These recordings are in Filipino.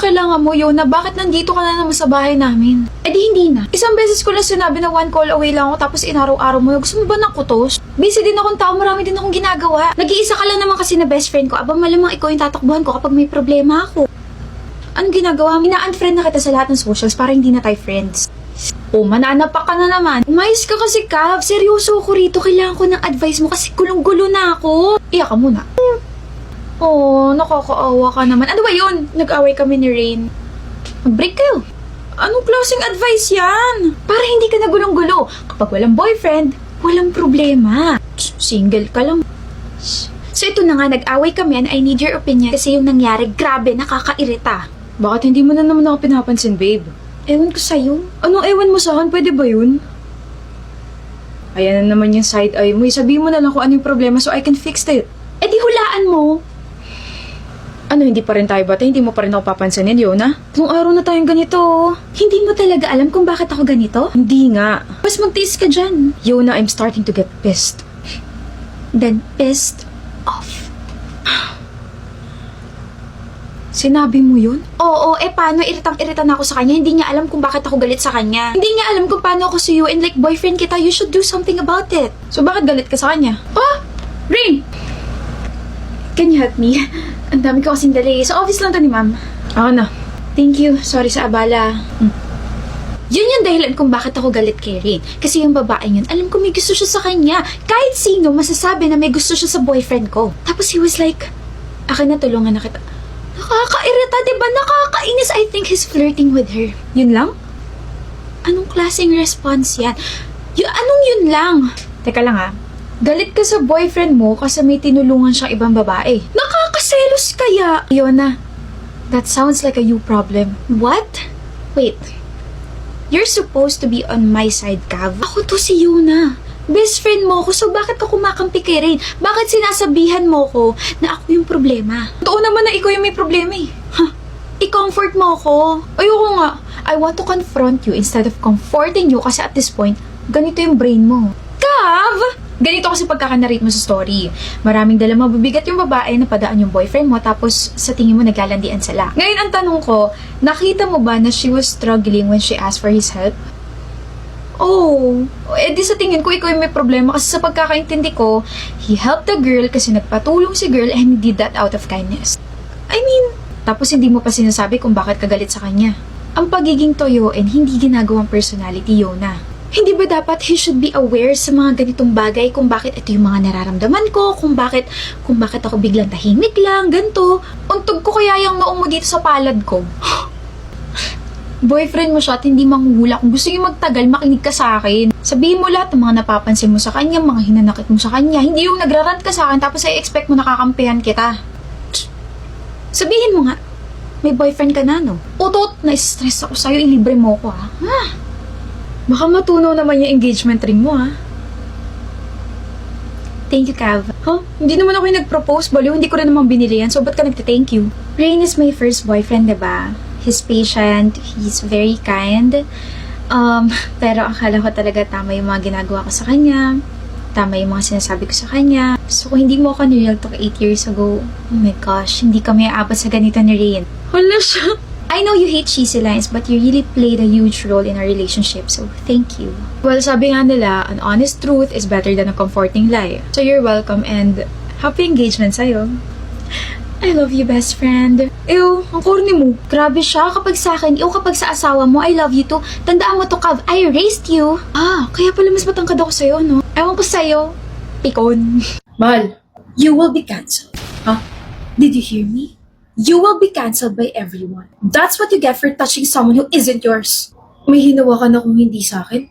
kailangan mo, Yona? Bakit nandito ka na naman sa bahay namin? Eh di hindi na. Isang beses ko lang sinabi na 1 call away lang ako tapos inaraw-araw mo. Gusto mo ba ng kutos? Busy din akong tao, marami din akong ginagawa. Nag-iisa ka lang naman kasi na best friend ko. Aba, malamang ikaw yung tatakbuhan ko kapag may problema ako. Anong ginagawa? Ina-unfriend na kita sa lahat ng socials para hindi na tayo friends. Oh, mananapak ka na naman. Umayos ka kasi, Cav. Seryoso ako rito. Kailangan ko ng advice mo kasi gulong-gulo na ako. Iyak ka muna. Oh, nakakaawa ka naman. Ano ba yun? Nag-away kami ni Rain. Mag-break kayo. Anong klaseng advice yan? Para hindi ka na gulong-gulo. Kapag walang boyfriend, walang problema. Single ka lang. So ito na nga, nag-away kami and I need your opinion kasi yung nangyari, grabe, nakakairita. Bakit hindi mo na naman ako pinapansin, babe? Ewan ko sa'yo. Anong ewan mo sa'kin? Pwede ba yun? Ayan na naman yung side eye mo. Sabihin mo na lang kung ano yung problema so I can fix it. Eh di hulaan mo. Ano, hindi pa rin tayo bata? Hindi mo pa rin ako papansinin, Yona? Nung araw na tayong ganito. Hindi mo talaga alam kung bakit ako ganito? Hindi nga. Mas magtiis ka dyan. Yona, I'm starting to get pissed. Then pissed off. Sinabi mo yun? Oo, paano? Iritang-irita na ako sa kanya. Hindi niya alam kung bakit ako galit sa kanya. Hindi niya alam kung paano ako suyo and like boyfriend kita, you should do something about it. So bakit galit ka sa kanya? Oh! Rain! Can you help me? Ang dami ko kasing dali. Sa office lang to ni ma'am. Ako na. Thank you. Sorry sa abala. Yun yung dahilan kung bakit ako galit kay Rain. Kasi yung babaeng yun, alam ko may gusto siya sa kanya. Kahit sino masasabi na may gusto siya sa boyfriend ko. Tapos he was like, akin na tulungan na kita. Nakakairita, diba? Nakakainis. I think he's flirting with her. Yun lang? Anong klaseng response yan? Anong yun lang? Teka lang ha. Galit ka sa boyfriend mo kasi may tinulungan siyang ibang babae. Nakakaselos kaya? Yona, that sounds like a you problem. What? Wait. You're supposed to be on my side, Cav. Ako to si Yona. Best friend mo ako, so bakit ka kumakampi kay Rain? Bakit sinasabihan mo ko na ako yung problema? Totoo naman na ikaw yung may problema eh. I-comfort mo ako. Ayoko nga. I want to confront you instead of comforting you kasi at this point, ganito yung brain mo. Cav! Ganito kasi pagkakanarate mo sa story. Maraming dala mabibigat yung babae na padaan yung boyfriend mo tapos sa tingin mo naglalandian sila. Ngayon ang tanong ko, nakita mo ba na she was struggling when she asked for his help? Oh, di sa tingin ko ikaw yung may problema kasi sa pagkakaintindi ko, he helped the girl kasi nagpatulong si girl and he did that out of kindness. I mean, tapos hindi mo pa sinasabi kung bakit ka galit sa kanya. Ang pagiging toyo and hindi ginagawang personality, Yona. Hindi ba dapat he should be aware sa mga ganitong bagay kung bakit ito yung mga nararamdaman ko, kung bakit ako biglang tahimik lang, ganito. Untog ko kaya yung noo mo dito sa palad ko. Boyfriend mo siya at hindi manghuhula. Kung gusto niyo magtagal, makinig ka sa akin. Sabihin mo lahat ng mga napapansin mo sa kanya, mga hinanakit mo sa kanya. Hindi yung nagrarant ka sa akin tapos ay expect mo nakakampihan kita. Sabihin mo nga, may boyfriend ka na, no? Utot, na-stress ako sa'yo, ilibre mo ko, ha? Baka matunaw naman yung engagement ring mo, ha? Thank you, Cav. Hindi naman ako yung nag-propose, baliw. Hindi ko rin naman binili yan, so ba't ka nagte-thank you? Rain is my first boyfriend, diba? He's patient, he's very kind. Pero akala ko talaga tama yung mga ginagawa ko sa kanya. Tama yung mga sinasabi ko sa kanya. So kung hindi mo ako ni-real talk 8 years ago, oh my gosh, hindi kami aabot sa ganito ni Rain. Hala siya. I know you hate cheesy lines, but you really played a huge role in our relationship, so thank you. Well, sabi nga nila, an honest truth is better than a comforting lie. So you're welcome and happy engagement sa'yo. I love you, best friend. Ew, ang corny mo. Grabe siya kapag sa akin, kapag sa asawa mo, I love you too. Tandaan mo to, Cav, I raised you. Kaya pala mas matangkad ako sa'yo, no? Ewan ko sa'yo. Pikon. Mahal, you will be cancelled. Did you hear me? You will be cancelled by everyone. That's what you get for touching someone who isn't yours. May hinawa ka na kung hindi sa akin?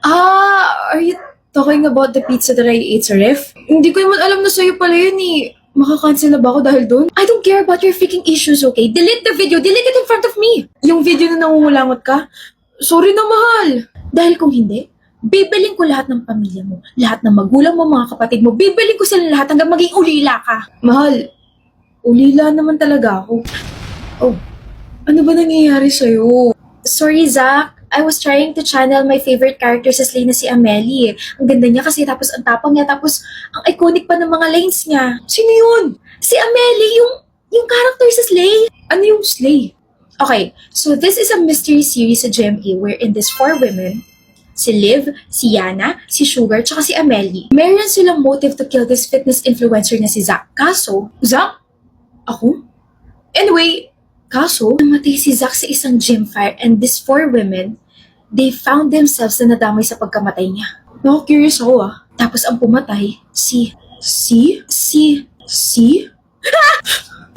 Are you talking about the pizza that I ate sa ref? Hindi ko naman alam na sa'yo pala yun eh. Makakancel na ba ako dahil doon? I don't care about your freaking issues, okay? Delete the video! Delete it in front of me! Yung video na nangungulangot ka? Sorry na, mahal! Dahil kung hindi, bibiling ko lahat ng pamilya mo, lahat ng magulang mo, mga kapatid mo, bibiling ko sila lahat hanggang maging ulila ka. Mahal, ulila naman talaga ako. Oh, ano ba nangyayari sa'yo? Sorry, Zach. I was trying to channel my favorite character sa Slay na si Amelie. Ang ganda niya kasi tapos ang tapang niya tapos ang iconic pa ng mga lines niya. Sino yun? Si Amelie, yung character sa Slay. Ano yung slay? Okay, so this is a mystery series sa GMA wherein these four women, si Liv, si Yana, si Sugar, tsaka si Amelie, meron silang motive to kill this fitness influencer na si Zach. Kaso, Zach? Ako? Anyway, kaso, namatay si Zach sa isang gym fire and these four women, they found themselves na nadamay sa pagkamatay niya. Curious ako Tapos ang pumatay,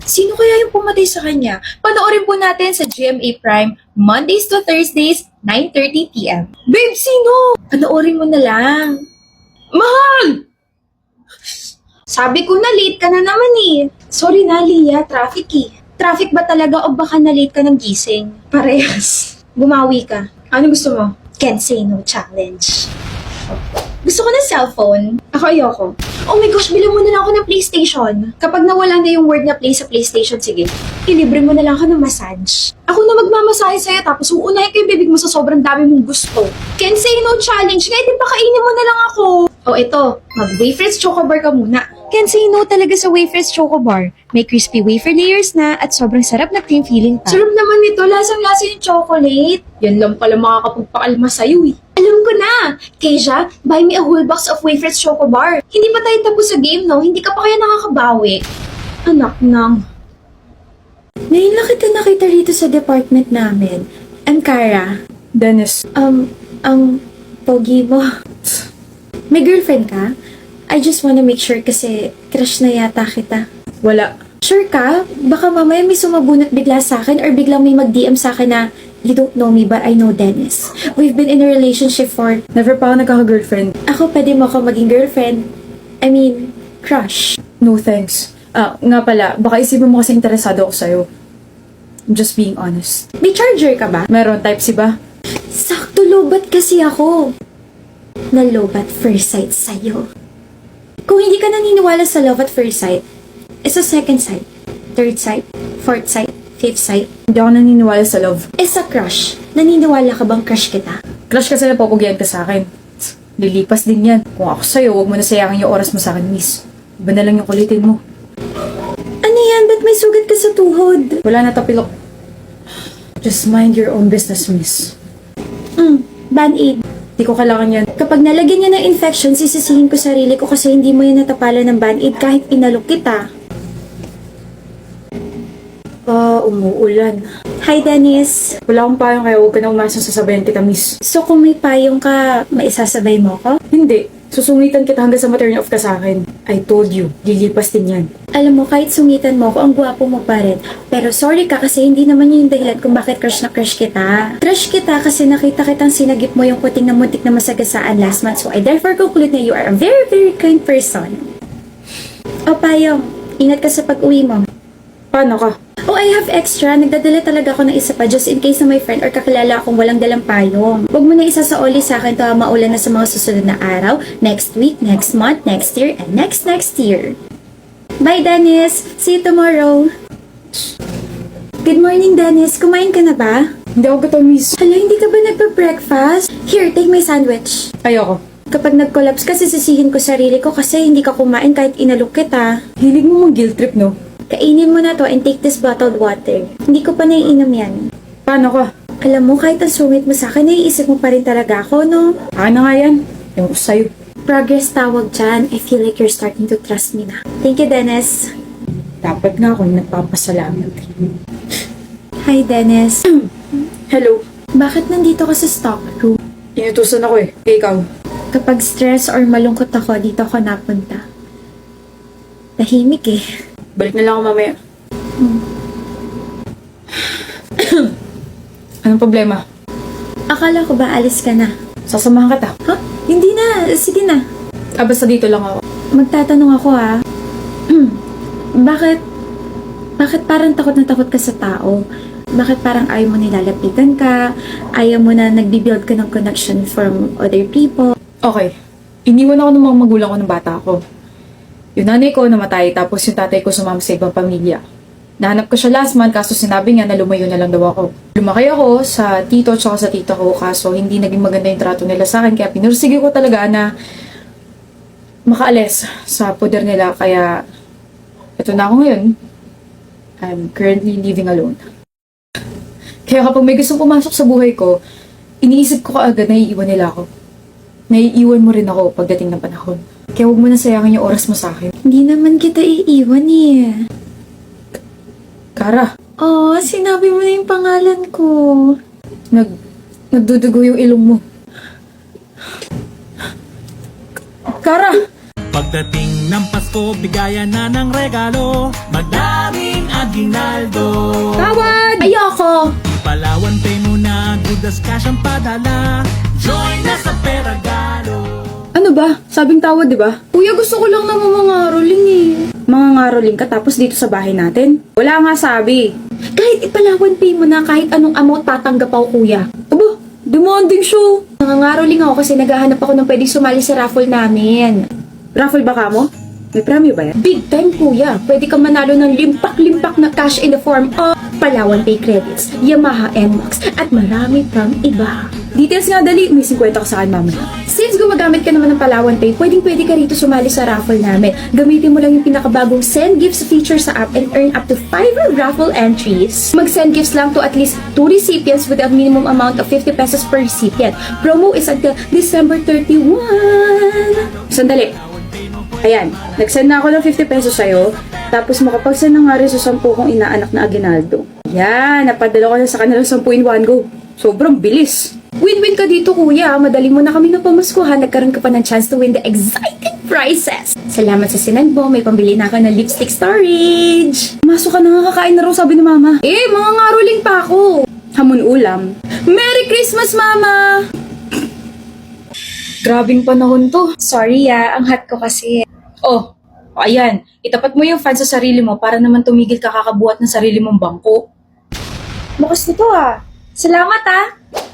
Sino kaya yung pumatay sa kanya? Panoorin po natin sa GMA Prime, Mondays to Thursdays, 9:30 p.m. Babe, sino? Panoorin mo na lang. Mahal! Sabi ko na late ka na naman eh. Sorry na, Lia. Traffic eh. Traffic ba talaga o baka na late ka ng gising? Parehas. Bumawi ka. Ano gusto mo? Can't say no challenge. Gusto ko ng cellphone. Ako ayoko. Oh my gosh, bilang mo na lang ako ng PlayStation. Kapag nawala na yung word na play sa PlayStation, sige, ilibre mo na lang ako ng massage. Ako na magmamasahe sa'yo tapos uunahin ko yung bibig mo sa sobrang dami mong gusto. Can't say no challenge. Ngayon, di ba kainin mo na lang ako? O ito, mag-Wafers Chocobar ka muna. Can't say no talaga sa Wafers Choco Bar. May crispy wafer layers na at sobrang sarap na cream filling pa. Sarap naman nito, lasang-lasa yung chocolate. Yan lang pala makakapagpakalma sa'yo Alam ko na! Keisha, buy me a whole box of Wafers Choco Bar. Hindi pa tayo tapos sa game, no? Hindi ka pa kaya nakakabawi. Anak nang. Ngayon lang kita nakita rito sa department namin. I'm Kara. Dennis. Ang pogi mo. May girlfriend ka? I just wanna make sure kasi crush na yata kita. Wala. Sure ka? Baka mamaya may sumabunot bigla sa akin or biglang may mag-DM sa akin na you don't know me but I know Dennis. We've been in a relationship for... Never pa ako nagkaka-girlfriend. Ako, pwede mo ako maging girlfriend. I mean, crush. No thanks. Nga pala, baka isipin mo kasi interesado ako sa'yo. I'm just being honest. May charger ka ba? Meron, type C ba? Sakto lobat kasi ako. Nalobat first sight sa'yo. Kung hindi ka naniniwala sa love at first sight, sa second sight, third sight, fourth sight, fifth sight, Hindi ako naniniwala sa love. sa crush, naniniwala ka bang crush kita? Crush kasi na papugyan ka sa akin. Lilipas din yan. Kung ako sa'yo, huwag mo na sayangin yung oras mo sa akin, miss. Iba na lang yung kulitin mo. Ano yan? Ba't may sugat ka sa tuhod? Wala na tapilok. Just mind your own business, miss. Band-aid. Di ko kailangan yan. Kapag nalagyan niya ng infection, sisisihin ko sarili ko kasi hindi mo yan natapalan ng band-aid kahit inalok kita. Umuulan. Hi, Dennis. Wala akong payong kaya huwag ka na umasa sasabayan kita, miss. So, kung may payong ka, maisasabay mo ko? Hindi. Susungitan kita hanggang sa ma-turn off ka sa akin. I told you, lilipas din yan. Alam mo, kahit sungitan mo ko, ang gwapo mo pa rin. Pero sorry ka kasi hindi naman yun yung dahilan kung bakit crush na crush kita. Crush kita kasi nakita kitang sinagip mo yung puting na muntik na masagasaan last month. So I therefore conclude na you are a very, very kind person. O payong, ingat ka sa pag-uwi mo. Paano ka? Oh, I have extra. Nagdadala talaga ako ng isa pa just in case na may friend or kakilala akong walang dalang payong. Huwag mo na isa sa oli sa akin to maulan na sa mga susunod na araw, next week, next month, next year, and next year. Bye, Dennis! See you tomorrow! Good morning, Dennis. Kumain ka na ba? Hindi ako gutom, miss. Hala, hindi ka ba nagpa-breakfast? Here, take my sandwich. Ayoko. Kapag nag-collapse ka, sisisihin ko sarili ko kasi hindi ka kumain kahit inalok kita. Hilig mo mong guilt trip, no? Kainin mo na to and take this bottled water. Hindi ko pa naiinom yan. Paano ka? Alam mo, kahit ang sungit mo sa akin, naiisip mo pa rin talaga ako, no? Akin na nga yan. Ewan ko sa'yo. Progress tawag dyan. I feel like you're starting to trust me na. Thank you, Dennis. Dapat nga ako yung nagpapasalamat. Hi, Dennis. Hello. Bakit nandito ka sa stock room? Inutusan ako eh. Ikaw. Kapag stress or malungkot ako, dito ako napunta. Tahimik eh. Balik na lang ako mamaya. Anong problema? Akala ko ba alis ka na? Sasamahan kita. Ha? Hindi na. Sige na. Basta dito lang ako. Magtatanong ako ha. Bakit parang takot na takot ka sa tao? Bakit parang ayaw mo nilalapitan ka? Ayaw mo na nagbibuild ka ng connection from other people? Okay. Iniwan ako ng mga magulang ko ng bata ko. Yung nanay ko namatay, tapos yung tatay ko sumama sa ibang pamilya. Nahanap ko siya last month, kaso sinabi niya na lumayo na lang daw ako. Lumaki ako sa tito at sa tita ko, kaso hindi naging maganda yung trato nila sa akin, kaya pinursige ko talaga na makaalis sa poder nila, kaya eto na ako ngayon. I'm currently living alone. Kaya kapag may gustong pumasok sa buhay ko, iniisip ko kaagad na iiwan nila ako. Naiiwan mo rin ako pagdating ng panahon. Kaya huwag mo na sayangin yung oras mo sa akin. Hindi naman kita iiwan eh. Kara. Oh, sinabi mo na yung pangalan ko. Nagdudugo yung ilong mo. Kara! Pagdating ng Pasko, bigayan na ng regalo, magdaming aginaldo. Tawad! Ayoko! Palawan pay mo na, good as cash ang padala. Join na sa Peragalo. Ano ba? Sabing tawad, di ba? Kuya, gusto ko lang na mangangaroling eh. Mangangaroling ka tapos dito sa bahay natin? Wala nga sabi. Kahit ipalawan pay mo na kahit anong amount tatanggap ako, kuya. Aba, demanding show. Nangangaroling ako kasi naghahanap ako ng pwedeng sumali sa raffle namin. Raffle ba ka mo? May premyo ba yan? Big time, kuya. Pwede kang manalo ng limpak-limpak na cash in the form of Palawan Pay credits, Yamaha NMAX, at marami pang iba. Details nga dali, may 50 ka sa akin mamaya. Since gumagamit ka naman ng Palawan Pay, pwedeng-pwede ka rito sumali sa raffle namin. Gamitin mo lang yung pinakabagong send gifts feature sa app and earn up to 5 raffle entries. Mag-send gifts lang to at least 2 recipients with a minimum amount of 50 pesos per recipient. Promo is until December 31. Sandali. Ayan, nag-send na ako ng 50 pesos sa'yo, tapos makapag-send na nga rin sa 10 kong inaanak na aginaldo. Yan, napadala ko na sa kanila 10 in one go. Sobrang bilis. Win-win ka dito, kuya. Madali mo na kami ng pamaskuhan. Nagkaroon ka pa ng chance to win the exciting prizes. Salamat sa sinend mo. May pambili na ako ng lipstick storage. Masok ka na nga, kakain na raw, sabi ni mama. Mga ngaruling pa ako. Hamon ulam. Merry Christmas, mama! Grabing panahon to. Sorry ang hot ko kasi. Oh, ayan. Itapat mo yung fan sa sarili mo para naman tumigil ka kakabuhat ng sarili mong bangko. Bukas nito Salamat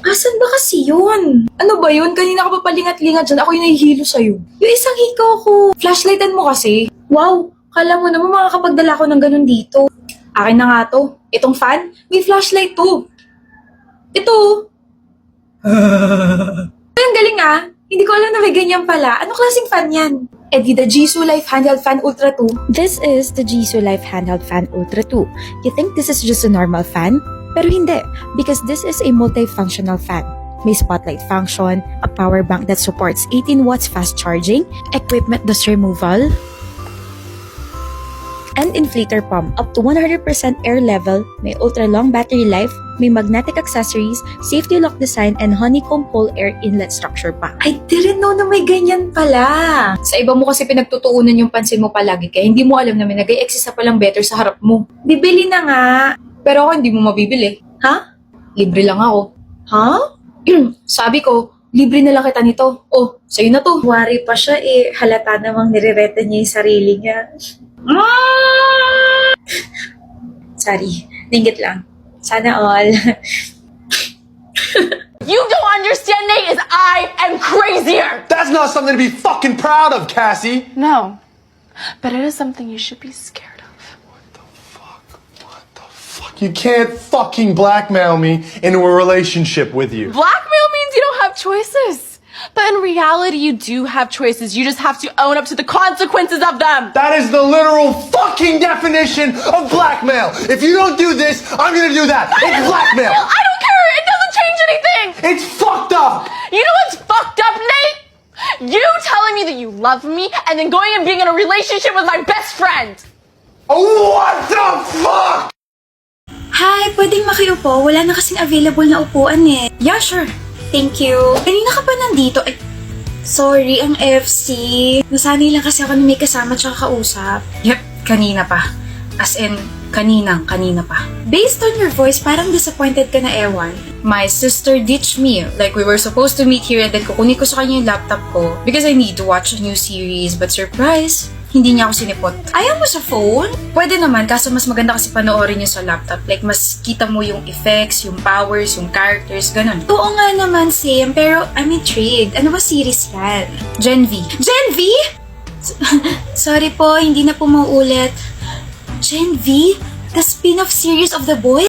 Asan ba kasi yun? Ano ba yun? Kanina ka pa palingat-lingat dyan. Ako yung nahihilo sa'yo. Yung isang hikaw ko. Flashlightan mo kasi. Wow, kala mo naman makakapagdala ko ng ganun dito. Akin na nga to. Itong fan, may flashlight to. Ito. Ang galing Hindi ko alam na may ganyan pala. Anong klaseng fan yan? Di the Jisoo Life Handheld Fan Ultra 2. This is the Jisoo Life Handheld Fan Ultra 2. You think this is just a normal fan? Pero hindi, because this is a multifunctional fan. May spotlight function, a power bank that supports 18 watts fast charging, equipment dust removal, and inflator pump up to 100% air level, may ultra-long battery life, may magnetic accessories, safety lock design, and honeycomb hole air inlet structure pa. I didn't know na may ganyan pala. Sa iba mo kasi pinagtutuunan yung pansin mo palagi kaya hindi mo alam na may nag-i-exist na palang better sa harap mo. Bibili na nga. Pero ako hindi mo mabibili. Ha? Libre lang ako. Ha? Sabi ko, libre na lang kita nito. Oh, sa'yo na to. Wari pa siya halata namang nirereta niya yung sarili niya. Sorry, dinggit lang. Sana all. You don't understand, Nate, is I am crazier! That's not something to be fucking proud of, Cassie. No, but it is something you should be scared of. What the fuck? You can't fucking blackmail me into a relationship with you. Blackmail means you don't have choices. But in reality, you do have choices. You just have to own up to the consequences of them. That is the literal fucking definition of blackmail. If you don't do this, I'm gonna do that. It's blackmail. I don't care. It doesn't change anything. It's fucked up. You know what's fucked up, Nate? You telling me that you love me and then going and being in a relationship with my best friend. What the fuck? Hi, pwedeng makiupo? Wala na kasing available na upuan Yeah, sure. Thank you. Kanina ka pa nandito? Sorry, ang FC. Nasanay lang kasi ako na may kasama tsaka kausap. Yep, kanina pa. As in, kanina pa. Based on your voice, parang disappointed ka na ewan. My sister ditched me. Like, we were supposed to meet here and then kukunin ko sa kanya yung laptop ko because I need to watch a new series. But surprise, hindi niya ako sinipot. Ayaw mo sa phone? Pwede naman, kaso mas maganda kasi panoorin niyo sa laptop. Like, mas kita mo yung effects, yung powers, yung characters, ganun. Oo nga naman, same. Pero I'm intrigued. Ano ba series yan? Gen V. Gen V? Sorry po, hindi na po mauulit. Gen V? The spin-off series of The Boys?